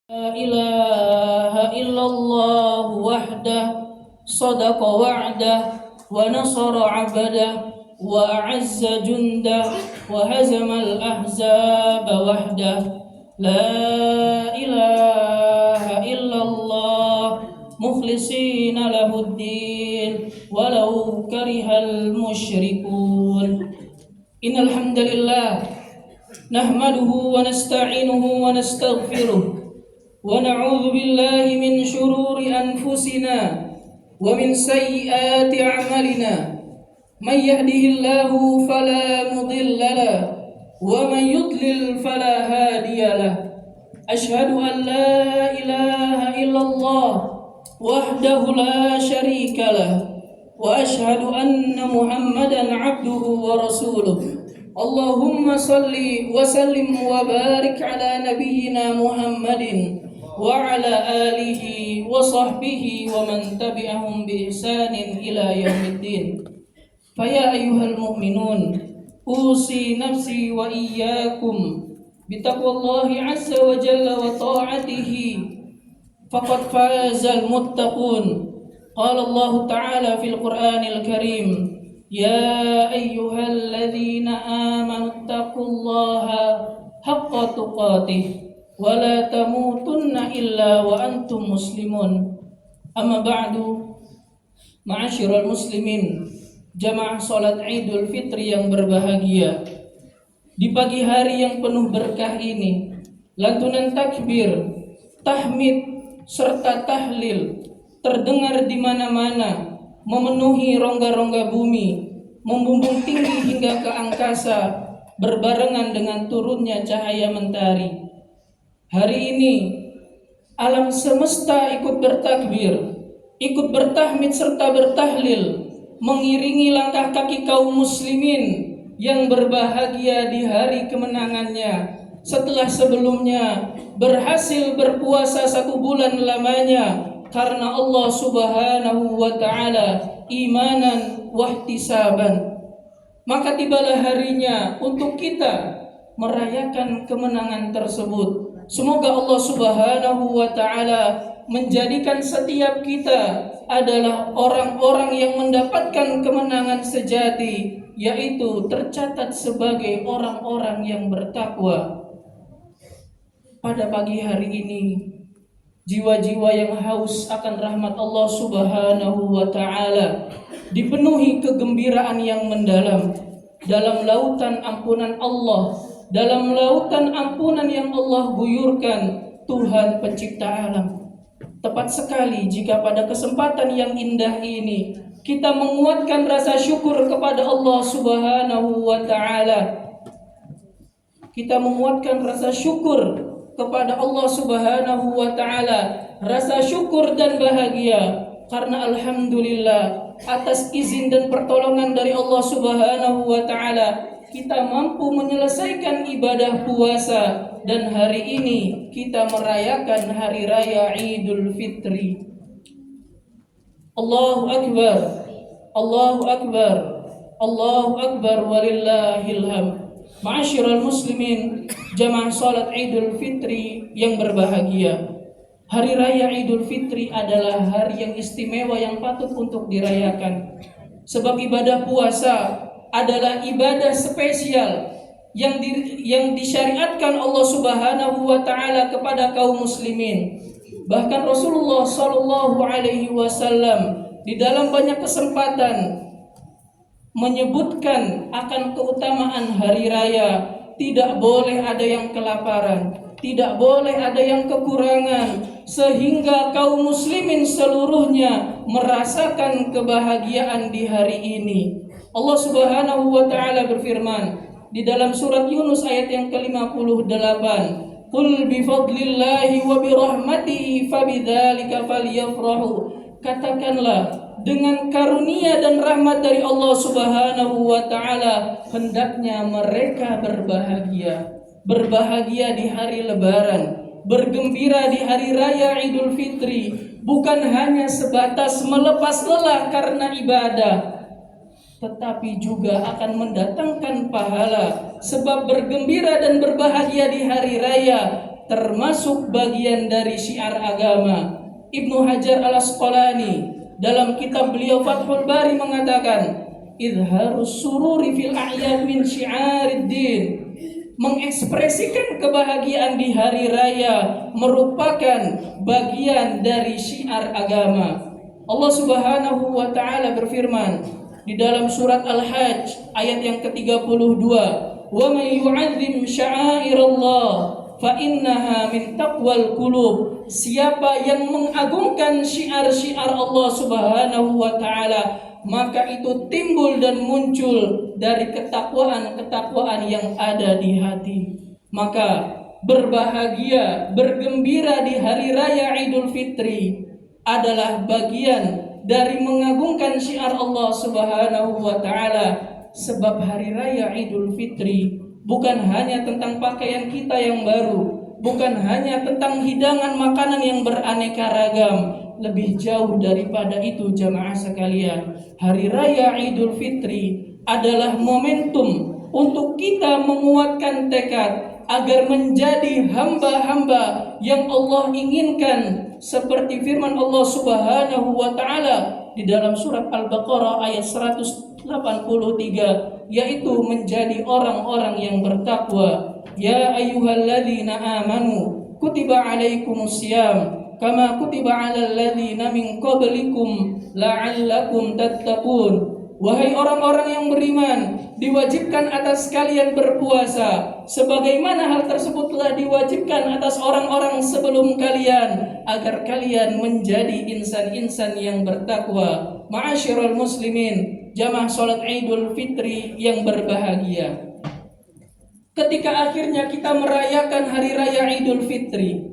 لا إله إلا الله وحده صدق وعده ونصر عبده وأعز جنده وهزم الأحزاب وحده لا إله إلا الله مخلصين له الدين ولو كره المشركون إن الحمد لله نحمده ونستعينه ونستغفره ونعوذ بالله من شرور أنفسنا ومن سيئات أعمالنا من يهده الله فلا مضل له ومن يضلل فلا هادي له أشهد أن لا إله إلا الله وحده لا شريك له وأشهد أن محمدا عبده ورسوله اللهم صل وسلم وبارك على نبينا محمد وعلى آله وصحبه ومن تبعهم بإحسان إلى يوم الدين فيا أيها المؤمنون أوصي نفسي وإياكم بتقوى الله عز وجل وطاعته فقد فاز المتقون قال الله تعالى في القرآن الكريم يا أيها الذين آمنوا اتقوا الله حق تقاته ولا تموتن إلا وأنتم مسلمون أما بعد معاشirul muslimin jamaah salat Idul Fitri yang berbahagia, di pagi hari yang penuh berkah ini lantunan takbir, tahmid serta tahlil terdengar di mana-mana, memenuhi rongga-rongga bumi, membumbung tinggi hingga ke angkasa berbarengan dengan turunnya cahaya mentari. Hari ini alam semesta ikut bertakbir, ikut bertahmid serta bertahlil, mengiringi langkah kaki kaum muslimin yang berbahagia di hari kemenangannya setelah sebelumnya berhasil berpuasa 1 bulan lamanya karena Allah Subhanahu wa ta'ala imanan wahtisaban. Maka tibalah harinya untuk kita merayakan kemenangan tersebut. Semoga Allah Subhanahu wa ta'ala menjadikan setiap kita adalah orang-orang yang mendapatkan kemenangan sejati, yaitu tercatat sebagai orang-orang yang bertakwa. Pada pagi hari ini, jiwa-jiwa yang haus akan rahmat Allah Subhanahu wa ta'ala dipenuhi kegembiraan yang mendalam dalam lautan ampunan Allah, dalam lautan ampunan yang Allah guyurkan Tuhan pencipta alam. Tepat sekali jika pada kesempatan yang indah ini kita menguatkan rasa syukur kepada Allah Subhanahu wa ta'ala. Kita menguatkan rasa syukur kepada Allah Subhanahu wa ta'ala, rasa syukur dan bahagia karena alhamdulillah atas izin dan pertolongan dari Allah Subhanahu wa ta'ala kita mampu menyelesaikan ibadah puasa dan hari ini kita merayakan hari raya Idul Fitri. Allahu Akbar, Allahu Akbar, Allahu Akbar walillahil hamd. Ma'asyiral muslimin, jamaah salat Idul Fitri yang berbahagia. Hari raya Idul Fitri adalah hari yang istimewa yang patut untuk dirayakan. Sebab ibadah puasa adalah ibadah spesial yang disyariatkan Allah Subhanahu wa ta'ala kepada kaum muslimin. Bahkan Rasulullah sallallahu alaihi wasallam di dalam banyak kesempatan menyebutkan akan keutamaan hari raya. Tidak boleh ada yang kelaparan, tidak boleh ada yang kekurangan, sehingga kaum muslimin seluruhnya merasakan kebahagiaan di hari ini. Allah Subhanahu wa ta'ala berfirman di dalam surat Yunus ayat yang ke-58, "Qul bi fadlillahi wa bi rahmatihi fabidzalika falyafrahu." Katakanlah, dengan karunia dan rahmat dari Allah Subhanahu wa ta'ala hendaknya mereka berbahagia. Berbahagia di hari lebaran, bergembira di hari raya Idul Fitri, bukan hanya sebatas melepas lelah karena ibadah, tetapi juga akan mendatangkan pahala. Sebab bergembira dan berbahagia di hari raya termasuk bagian dari syiar agama. Ibnu Hajar Al-Asqalani dalam kitab beliau Fathul Bari mengatakan, izharus sururi fil a'yad min syi'arid din. Mengekspresikan kebahagiaan di hari raya merupakan bagian dari syiar agama. Allah Subhanahu wa taala berfirman di dalam surat Al-Hajj ayat yang ke-32, "Wa may yu'azzim sya'airallah fa innaha min taqwal qulub." Siapa yang mengagungkan syiar-syiar Allah Subhanahu wa taala, maka itu timbul dan muncul dari ketakwaan-ketakwaan yang ada di hati. Maka berbahagia, bergembira di hari raya Idul Fitri adalah bagian dari mengagungkan syiar Allah Subhanahu wa taala. Sebab hari raya Idul Fitri bukan hanya tentang pakaian kita yang baru, bukan hanya tentang hidangan makanan yang beraneka ragam. Lebih jauh daripada itu jamaah sekalian, hari raya Idul Fitri adalah momentum untuk kita menguatkan tekad agar menjadi hamba-hamba yang Allah inginkan, seperti firman Allah Subhanahu wa taala di dalam surat Al-Baqarah ayat 183, yaitu menjadi orang-orang yang bertakwa. Ya ayyuhalladzina amanu kutiba alaikumus syiyam kama kutiba 'alal ladzina min qablikum la'allakum tattaqun. Wahai orang-orang yang beriman, diwajibkan atas kalian berpuasa sebagaimana hal tersebut telah diwajibkan atas orang-orang sebelum kalian, agar kalian menjadi insan-insan yang bertakwa. Ma'asyiral muslimin, jamaah salat Idul Fitri yang berbahagia. Ketika akhirnya kita merayakan hari raya Idul Fitri,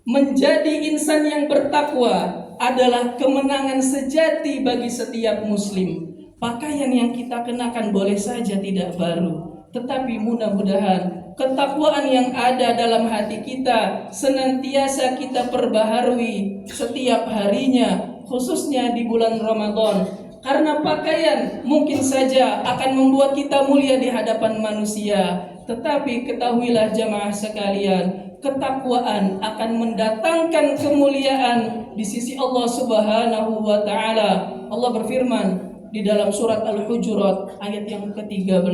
menjadi insan yang bertakwa adalah kemenangan sejati bagi setiap muslim. Pakaian yang kita kenakan boleh saja tidak baru, tetapi mudah-mudahan ketakwaan yang ada dalam hati kita senantiasa kita perbaharui setiap harinya, khususnya di bulan Ramadan. Karena pakaian mungkin saja akan membuat kita mulia di hadapan manusia, tetapi ketahuilah jamaah sekalian, ketakwaan akan mendatangkan kemuliaan di sisi Allah Subhanahu wa taala. Allah berfirman di dalam surat Al-Hujurat ayat yang ke-13,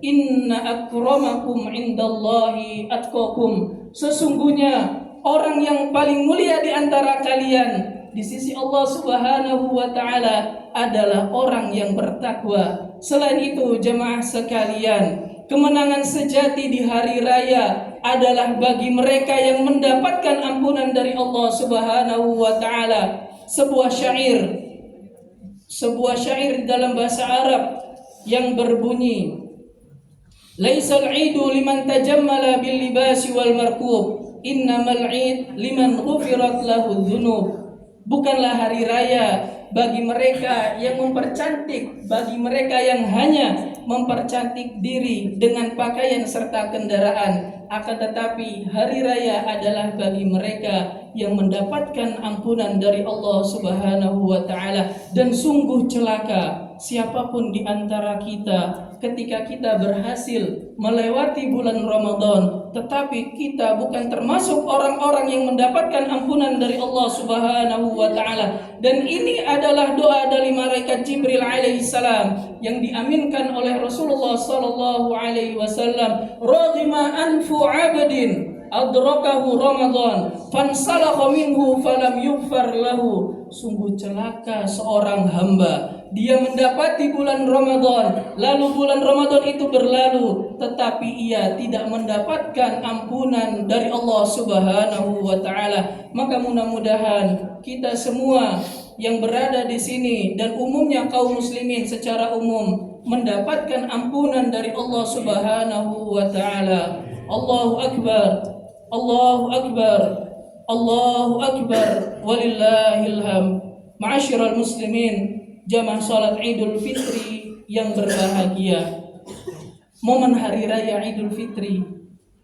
"Inna akramakum indallahi atqakum." Sesungguhnya orang yang paling mulia di antara kalian di sisi Allah Subhanahu wa taala adalah orang yang bertakwa. Selain itu jemaah sekalian, kemenangan sejati di hari raya adalah bagi mereka yang mendapatkan ampunan dari Allah Subhanahu wa taala. Sebuah syair dalam bahasa Arab yang berbunyi, "Laisal 'idu liman tajammala bil libasi wal markub, innamal 'id liman ghufirat lahu dzunub." Bukanlah hari raya bagi mereka yang mempercantik, bagi mereka yang hanya mempercantik diri dengan pakaian serta kendaraan, akan tetapi hari raya adalah bagi mereka yang mendapatkan ampunan dari Allah Subhanahu wa taala. Dan sungguh celaka siapapun di antara kita ketika kita berhasil melewati bulan Ramadan, tetapi kita bukan termasuk orang-orang yang mendapatkan ampunan dari Allah Subhanahu wa taala. Dan ini adalah doa dari malaikat Jibril alaihissalam yang diaminkan oleh Rasulullah sallallahu alaihi wasallam, "Radima anfu 'abdin adrakahu Ramadan fansalakha minhu falam yughfar lahu." Sungguh celaka seorang hamba, dia mendapati bulan Ramadan, lalu bulan Ramadan itu berlalu, tetapi ia tidak mendapatkan ampunan dari Allah Subhanahu wa taala. Maka mudah-mudahan kita semua yang berada di sini dan umumnya kaum muslimin secara umum mendapatkan ampunan dari Allah Subhanahu wa taala. Allahu akbar, Allahu akbar, Allahu akbar, walillahil hamd. Ma'asyiral muslimin, jamaah salat Idul Fitri yang berbahagia. Momen hari raya Idul Fitri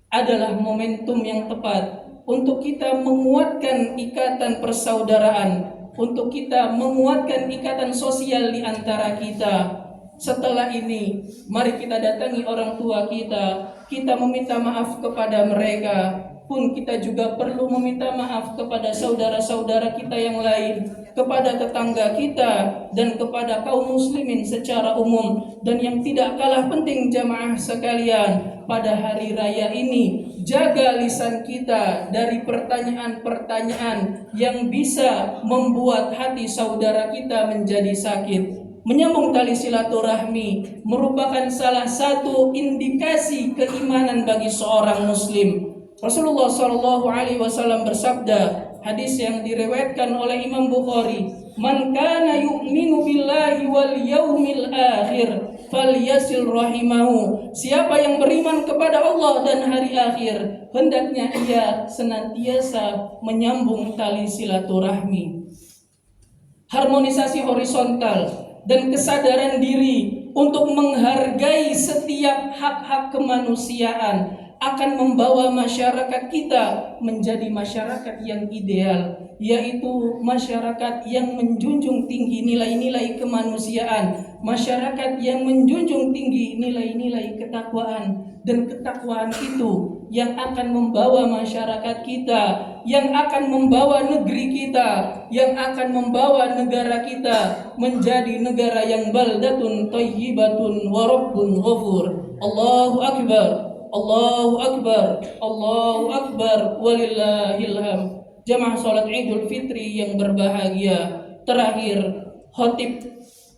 adalah momentum yang tepat untuk kita menguatkan ikatan persaudaraan, untuk kita menguatkan ikatan sosial di antara kita. Setelah ini, mari kita datangi orang tua kita, kita meminta maaf kepada mereka, pun kita juga perlu meminta maaf kepada saudara-saudara kita yang lain, kepada tetangga kita, dan kepada kaum muslimin secara umum. Dan yang tidak kalah penting jamaah sekalian, pada hari raya ini jaga lisan kita dari pertanyaan-pertanyaan yang bisa membuat hati saudara kita menjadi sakit. Menyambung tali silaturahmi merupakan salah satu indikasi keimanan bagi seorang muslim. Rasulullah Shallallahu Alaihi Wasallam bersabda, hadis yang diriwayatkan oleh Imam Bukhari, "Man kana yu'minu billahi wal yaumil akhir falyasil rahimahu." Siapa yang beriman kepada Allah dan hari akhir, hendaknya ia senantiasa menyambung tali silaturahmi. Harmonisasi horizontal dan kesadaran diri untuk menghargai setiap hak-hak kemanusiaan akan membawa masyarakat kita menjadi masyarakat yang ideal, yaitu masyarakat yang menjunjung tinggi nilai-nilai kemanusiaan, masyarakat yang menjunjung tinggi nilai-nilai ketakwaan. Dan ketakwaan itu yang akan membawa masyarakat kita, yang akan membawa negeri kita, yang akan membawa negara kita menjadi negara yang baldatun thayyibatun wa rabbun ghafur. Allahu akbar, Allahu akbar, Allahu akbar, walillahil hamd. Jamaah salat Idul Fitri yang berbahagia, terakhir khotib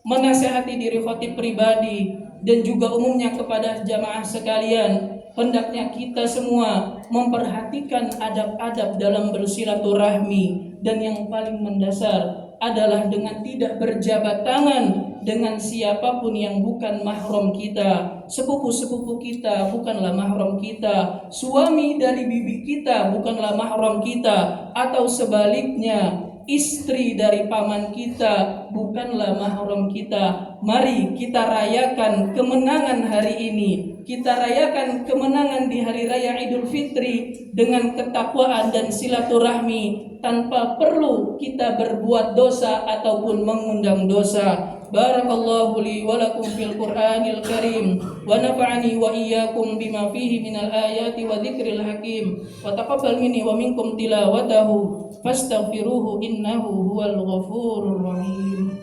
menasihati diri khotib pribadi dan juga umumnya kepada jamaah sekalian, hendaknya kita semua memperhatikan adab-adab dalam bersilaturahmi, dan yang paling mendasar adalah dengan tidak berjabat tangan dengan siapapun yang bukan mahram kita. Sepupu-sepupu kita bukanlah mahram kita, suami dari bibi kita bukanlah mahram kita, atau sebaliknya, istri dari paman kita bukanlah mahram kita. Mari kita rayakan kemenangan hari ini. Kita rayakan kemenangan di hari raya Idul Fitri dengan ketakwaan dan silaturahmi, tanpa perlu kita berbuat dosa ataupun mengundang dosa. Barakallahu li wa lakum fil Qur'anil Karim wa nafa'ani wa iyyakum bima fihi minal ayati wa dzikril hakim wa taqabbal minni wa minkum tilawatahu fastaghfiruhu innahu huwal ghafurur rahim.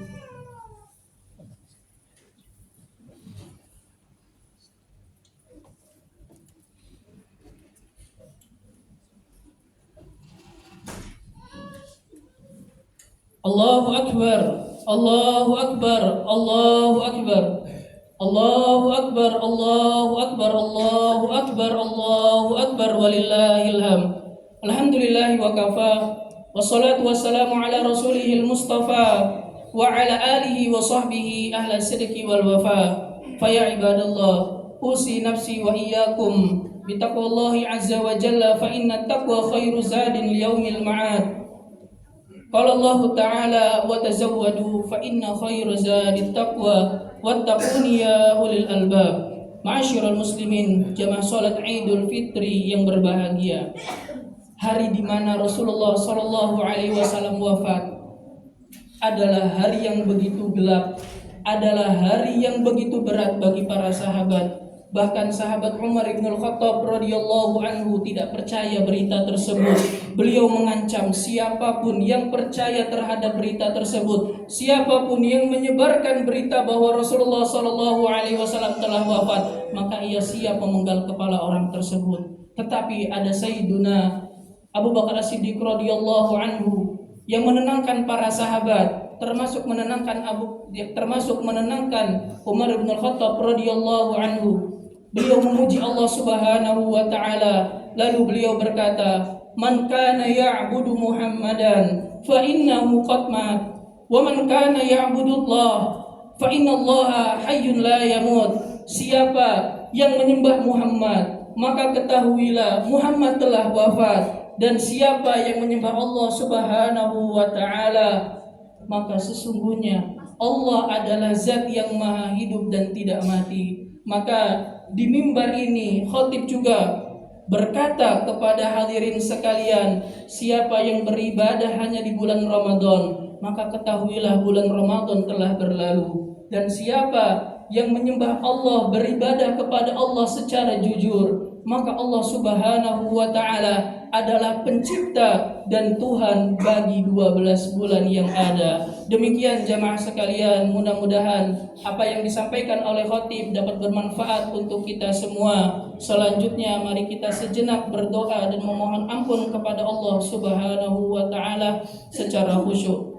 Allahu akbar, Allahu akbar, Allahu akbar, Allahu akbar, Allahu akbar, Allahu akbar, Allahu akbar, walillahil hamd. Alhamdulillahi wa kafa, wassalatu wassalamu ala rasulihil mustafa wa ala alihi wa sahbihi ahla sidqi wal wafa. Faya ibadallah, usi nafsi wa iyyakum bitaqwallahi azza wa jalla, fa inna taqwa khairu zadin liyaumil ma'ad. Qala Allah Ta'ala, wa tazawwadu fa inna khairu zadit taqwa wattaquni ya ulil albab. Ma'asyiral muslimin, jamaah salat Idul Fitri yang berbahagia, hari di mana Rasulullah sallallahu alaihi wasallam wafat adalah hari yang begitu gelap, adalah hari yang begitu berat bagi para sahabat. Bahkan sahabat Umar bin Khattab radhiyallahu anhu tidak percaya berita tersebut. Beliau mengancam siapapun yang percaya terhadap berita tersebut, siapapun yang menyebarkan berita bahwa Rasulullah sallallahu alaihi wasallam telah wafat, maka ia siap memenggal kepala orang tersebut. Tetapi ada Sayyiduna Abu Bakar As-Siddiq radhiyallahu anhu yang menenangkan para sahabat, termasuk menenangkan Umar bin Khattab radhiyallahu anhu. Beliau memuji Allah Subhanahu wa taala, lalu beliau berkata, "Man kana ya'budu Muhammadan fa innahu qad mat, wa man kana ya'budu Allah fa innallaha hayyun la yamut." Siapa yang menyembah Muhammad, maka ketahuilah Muhammad telah wafat, dan siapa yang menyembah Allah Subhanahu wa taala, maka sesungguhnya Allah adalah zat yang maha hidup dan tidak mati. Maka di mimbar ini khotib juga berkata kepada hadirin sekalian, siapa yang beribadah hanya di bulan Ramadan, maka ketahuilah bulan Ramadan telah berlalu. Dan siapa yang menyembah Allah, beribadah kepada Allah secara jujur, maka Allah Subhanahu wa taala adalah pencipta dan Tuhan bagi 12 bulan yang ada. Demikian jamaah sekalian, mudah-mudahan apa yang disampaikan oleh khatib dapat bermanfaat untuk kita semua. Selanjutnya mari kita sejenak berdoa dan memohon ampun kepada Allah Subhanahu wa taala secara khusyuk.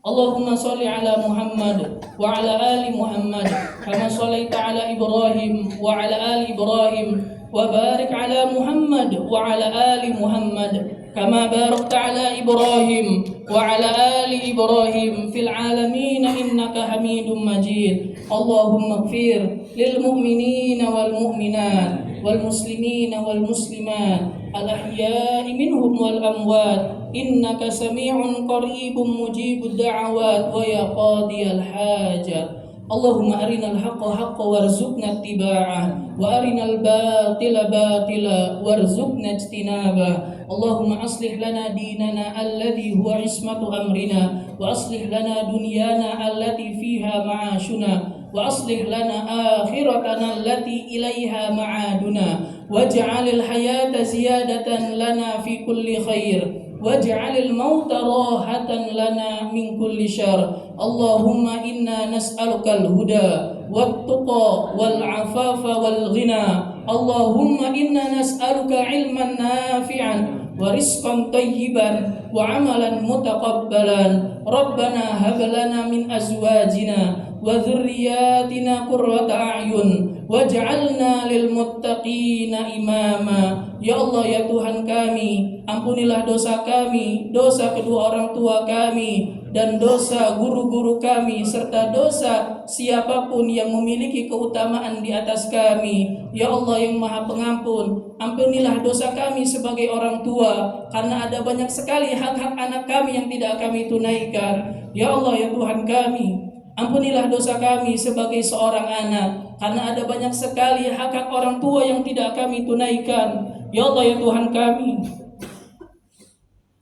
Allahumma salli ala Muhammad wa ala ali Muhammad kama sallaita ala Ibrahim wa ala ali Ibrahim wa barik ala Muhammad wa ala ali Muhammad kama barakta ala Ibrahim wa ala ali Ibrahim fil alamin innaka Hamidum Majid. Allahumma ighfir lil mu'minina wal mu'minat wal muslimina wal muslimat al ahya'i minhum wal amwat innaka sami'un qaribun mujibud da'awat wa ya qadiyal hajat. Allahumma arinal haqqa haqqa warzuqna ittiba'ah wa arinal batila batila warzuqna ijtinabah. Allahumma aslih lana dinana alladhi huwa ismatu amrina wa aslih lana dunyana allati fiha ma'ashuna wa aslih lana akhiratana allati ilaiha ma'aduna waj'alil hayata ziyadatan lana fi kulli khair waj'alil mauta rahatan lana min kulli syarr. Allahumma inna nas'alukal huda wat-tuqa wal afafa wal ghina. Allahumma inna nas'aluka ilman nafi'an wa rizqan tayyiban wa amalan mutaqabbalan. Rabbana hab lana min azwajina wa dhurriyyatina qurrata a'yun waj'alna lil muttaqina imama. Ya Allah, ya Tuhan kami, ampunilah dosa kami, dosa kedua orang tua kami, dan dosa guru-guru kami, serta dosa siapapun yang memiliki keutamaan di atas kami. Ya Allah yang Maha Pengampun, ampunilah dosa kami sebagai orang tua, karena ada banyak sekali hak-hak anak kami yang tidak kami tunaikan. Ya Allah, ya Tuhan kami, ampunilah dosa kami sebagai seorang anak, karena ada banyak sekali hak-hak orang tua yang tidak kami tunaikan. Ya Allah, ya Tuhan kami,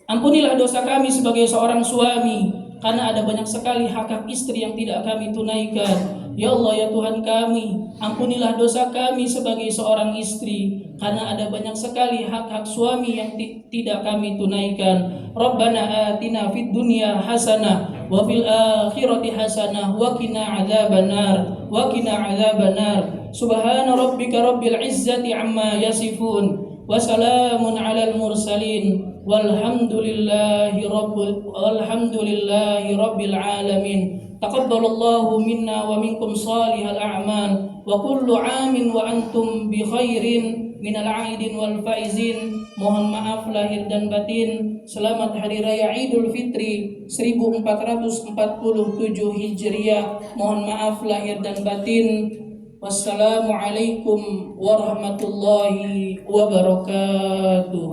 ampunilah dosa kami sebagai seorang suami, karena ada banyak sekali hak-hak istri yang tidak kami tunaikan. Ya Allah, ya Tuhan kami, ampunilah dosa kami sebagai seorang istri, karena ada banyak sekali hak-hak suami yang tidak kami tunaikan. Rabbana atina fid dunya hasanah wa fil akhirati hasanah wa qina adzabannar wa qina adzabannar. Subhana rabbika rabbil izzati amma yasifun wa salamun alal mursalin walhamdulillahi rabbil alamin. Taqabbalallahu minna wa minkum salihal a'mal wa kullu 'amin wa antum bi khairin minal 'aidin wal faizin. Mohon maaf lahir dan batin. Selamat Hari Raya Idul Fitri 1447 Hijriah. Mohon maaf lahir dan batin. Wassalamualaikum warahmatullahi wabarakatuh.